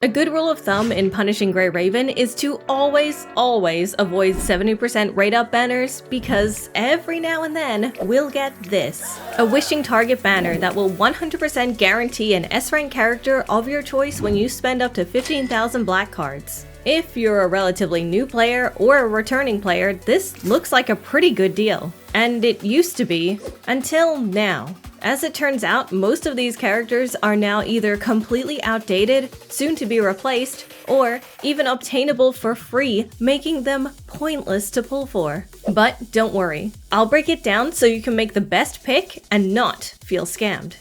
A good rule of thumb in punishing Grey Raven is to always avoid 70% rate up banners, because every now and then we'll get this. A wishing target banner that will 100% guarantee an S-rank character of your choice when you spend up to 15,000 black cards. If you're a relatively new player or a returning player, this looks like a pretty good deal. And it used to be, until now. As it turns out, most of these characters are now either completely outdated, soon to be replaced, or even obtainable for free, making them pointless to pull for. But don't worry, I'll break it down so you can make the best pick and not feel scammed.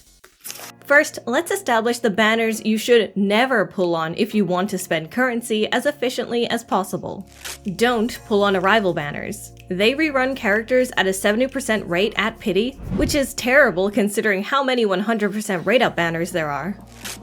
First, let's establish the banners you should never pull on if you want to spend currency as efficiently as possible. Don't pull on arrival banners. They rerun characters at a 70% rate at pity, which is terrible considering how many 100% rate up banners there are.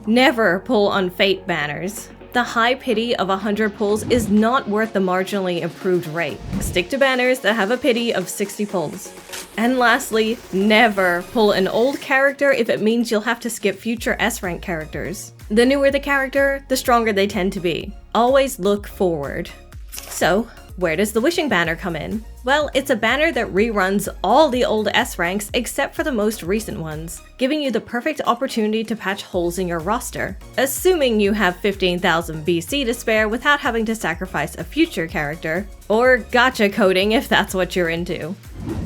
Never pull on fate banners. The high pity of 100 pulls is not worth the marginally improved rate. Stick to banners that have a pity of 60 pulls. And lastly, never pull an old character if it means you'll have to skip future S-rank characters. The newer the character, the stronger they tend to be. Always look forward. So, where does the wishing banner come in? Well, it's a banner that reruns all the old S ranks except for the most recent ones, giving you the perfect opportunity to patch holes in your roster, assuming you have 15,000 BC to spare without having to sacrifice a future character, or gacha coding if that's what you're into.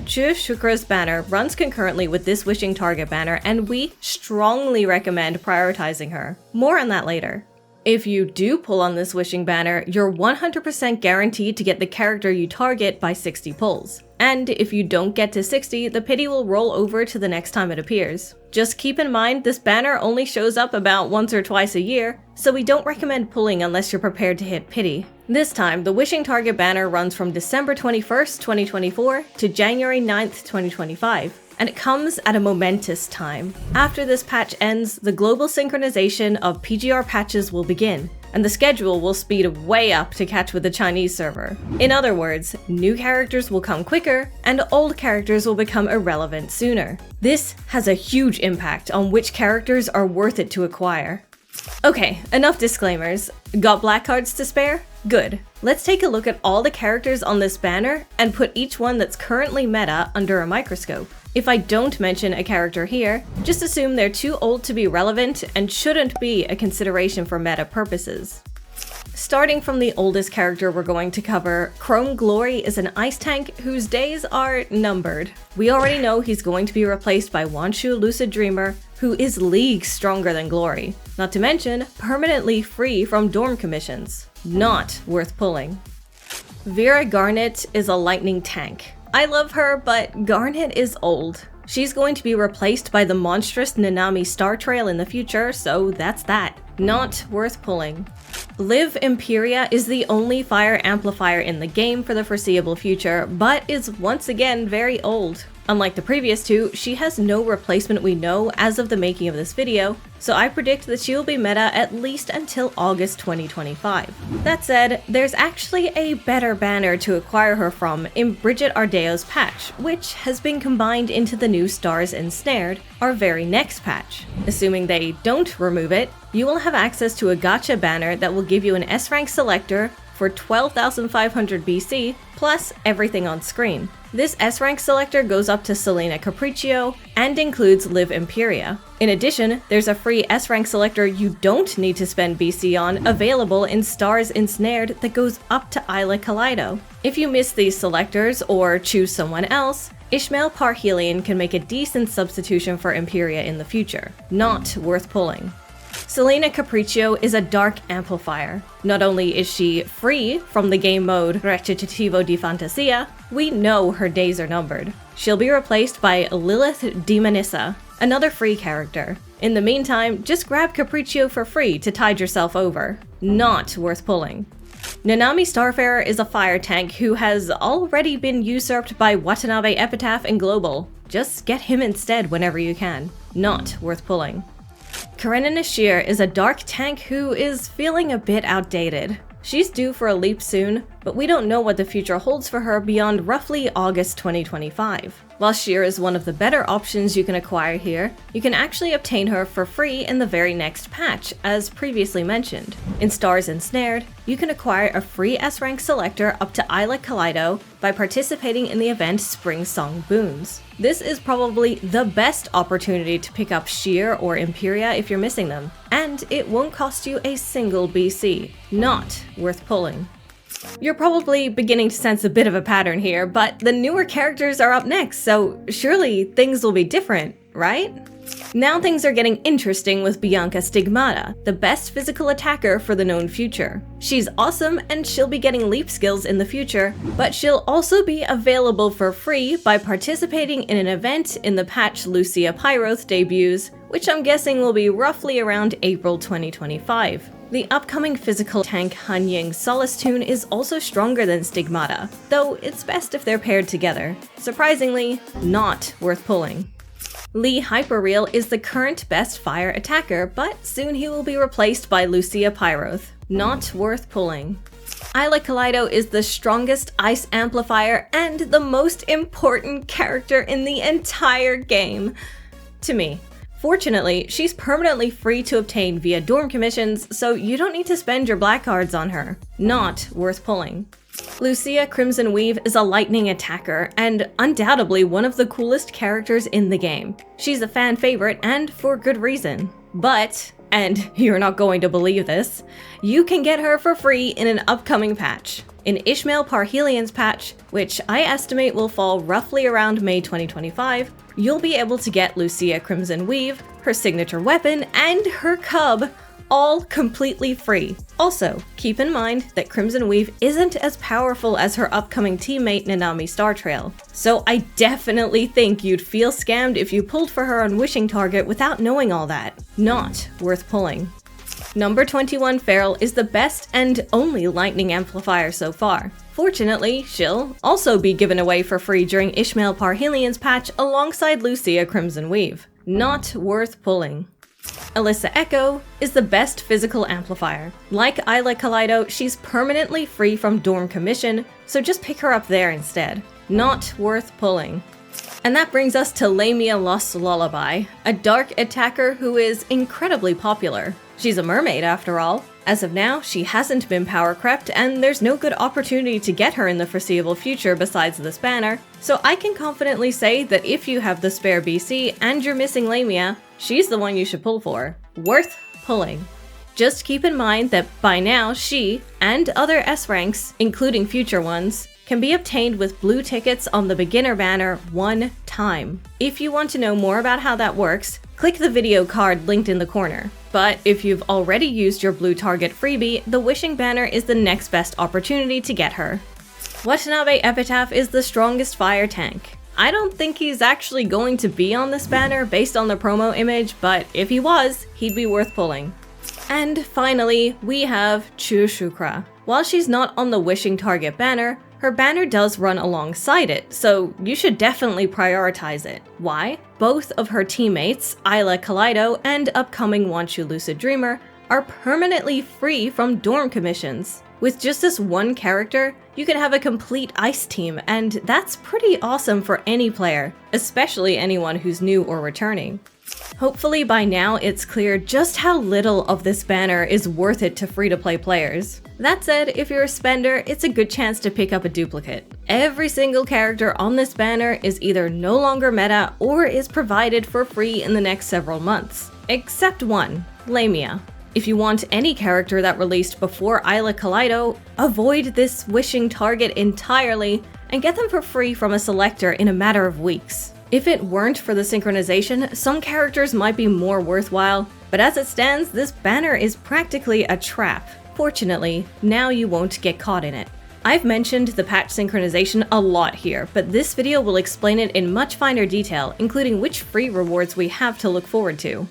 Chu Shukra's banner runs concurrently with this wishing target banner, and we strongly recommend prioritizing her. More on that later. If you do pull on this wishing banner, you're 100% guaranteed to get the character you target by 60 pulls. And if you don't get to 60, the pity will roll over to the next time it appears. Just keep in mind this banner only shows up about once or twice a year, so we don't recommend pulling unless you're prepared to hit pity. This time, the wishing target banner runs from December 21st, 2024 to January 9th, 2025. And it comes at a momentous time. After this patch ends, the global synchronization of PGR patches will begin, and the schedule will speed way up to catch with the Chinese server. In other words, new characters will come quicker, and old characters will become irrelevant sooner. This has a huge impact on which characters are worth it to acquire. Okay, enough disclaimers. Got black cards to spare? Good. Let's take a look at all the characters on this banner and put each one that's currently meta under a microscope. If I don't mention a character here, just assume they're too old to be relevant and shouldn't be a consideration for meta purposes. Starting from the oldest character we're going to cover, Chrome Glory is an ice tank whose days are numbered. We already know he's going to be replaced by Wanshu Lucid Dreamer, who is leagues stronger than Glory, not to mention permanently free from dorm commissions. Not worth pulling. Vera Garnet is a lightning tank. I love her, but Garnet is old. She's going to be replaced by the monstrous Nanami Star Trail in the future, so that's that. Not worth pulling. Liv Imperia is the only fire amplifier in the game for the foreseeable future, but is once again very old. Unlike the previous two, she has no replacement we know as of the making of this video, so I predict that she will be meta at least until August 2025. That said, there's actually a better banner to acquire her from in Bridget Ardeo's patch, which has been combined into the new Stars Ensnared, our very next patch. Assuming they don't remove it, you will have access to a gacha banner that will give you an S-rank selector for 12,500 BC, plus everything on screen. This S-rank selector goes up to Selena Capriccio and includes Liv Imperia. In addition, there's a free S-rank selector you don't need to spend BC on available in Stars Ensnared that goes up to Isla Kaleido. If you miss these selectors or choose someone else, Ishmael Parhelion can make a decent substitution for Imperia in the future. Not worth pulling. Selena Capriccio is a dark amplifier. Not only is she free from the game mode Recitativo di Fantasia, we know her days are numbered. She'll be replaced by Lilith Demonissa, another free character. In the meantime, just grab Capriccio for free to tide yourself over. Not worth pulling. Nanami Starfarer is a fire tank who has already been usurped by Watanabe Epitaph and Global. Just get him instead whenever you can. Not worth pulling. Karenina Nashir is a dark tank who is feeling a bit outdated. She's due for a leap soon, but we don't know what the future holds for her beyond roughly August 2025. While Sheer is one of the better options you can acquire here, you can actually obtain her for free in the very next patch, as previously mentioned. In Stars Ensnared, you can acquire a free S-Rank selector up to Isla Kaleido by participating in the event Spring Song Boons. This is probably the best opportunity to pick up Sheer or Imperia if you're missing them, and it won't cost you a single BC. Not worth pulling. You're probably beginning to sense a bit of a pattern here, but the newer characters are up next, so surely things will be different, right? Now things are getting interesting with Bianca Stigmata, the best physical attacker for the known future. She's awesome and she'll be getting leap skills in the future, but she'll also be available for free by participating in an event in the patch Lucia Pyroth debuts, which I'm guessing will be roughly around April 2025. The upcoming physical tank Han Ying Solace Tune is also stronger than Stigmata, though it's best if they're paired together. Surprisingly, not worth pulling. Lee Hyperreal is the current best fire attacker, but soon he will be replaced by Lucia Pyroth. Not worth pulling. Isla Kaleido is the strongest ice amplifier and the most important character in the entire game. To me. Fortunately, she's permanently free to obtain via dorm commissions, so you don't need to spend your black cards on her. Not worth pulling. Lucia Crimson Weave is a lightning attacker, and undoubtedly one of the coolest characters in the game. She's a fan favorite, and for good reason. But, and you're not going to believe this, you can get her for free in an upcoming patch. In Ishmael Parhelion's patch, which I estimate will fall roughly around May 2025, you'll be able to get Lucia Crimson Weave, her signature weapon, and her cub, all completely free. Also, keep in mind that Crimson Weave isn't as powerful as her upcoming teammate Nanami Startrail, so I definitely think you'd feel scammed if you pulled for her on Wishing Target without knowing all that. Not worth pulling. Number 21 Feral is the best and only lightning amplifier so far. Fortunately, she'll also be given away for free during Ishmael Parhelion's patch alongside Lucia Crimson Weave. Not worth pulling. Alyssa Echo is the best physical amplifier. Like Isla Kaleido, she's permanently free from dorm commission, so just pick her up there instead. Not worth pulling. And that brings us to Lamia Lost Lullaby, a dark attacker who is incredibly popular. She's a mermaid after all. As of now, she hasn't been power crept, and there's no good opportunity to get her in the foreseeable future besides this banner, so I can confidently say that if you have the spare BC and you're missing Lamia, she's the one you should pull for. Worth pulling. Just keep in mind that by now she, and other S ranks, including future ones, can be obtained with blue tickets on the beginner banner one time. If you want to know more about how that works, click the video card linked in the corner. But if you've already used your blue target freebie, the Wishing banner is the next best opportunity to get her. Watanabe Epitaph is the strongest fire tank. I don't think he's actually going to be on this banner based on the promo image, but if he was, he'd be worth pulling. And finally, we have Chu Shukra. While she's not on the Wishing target banner, her banner does run alongside it, so you should definitely prioritize it. Why? Both of her teammates, Isla Kaleido and upcoming Wanshu Lucid Dreamer, are permanently free from dorm commissions. With just this one character, you can have a complete ice team, and that's pretty awesome for any player, especially anyone who's new or returning. Hopefully by now it's clear just how little of this banner is worth it to free-to-play players. That said, if you're a spender, it's a good chance to pick up a duplicate. Every single character on this banner is either no longer meta or is provided for free in the next several months. Except one, Lamia. If you want any character that released before Isla Kaleido, avoid this Wishing target entirely and get them for free from a selector in a matter of weeks. If it weren't for the synchronization, some characters might be more worthwhile, but as it stands, this banner is practically a trap. Fortunately, now you won't get caught in it. I've mentioned the patch synchronization a lot here, but this video will explain it in much finer detail, including which free rewards we have to look forward to.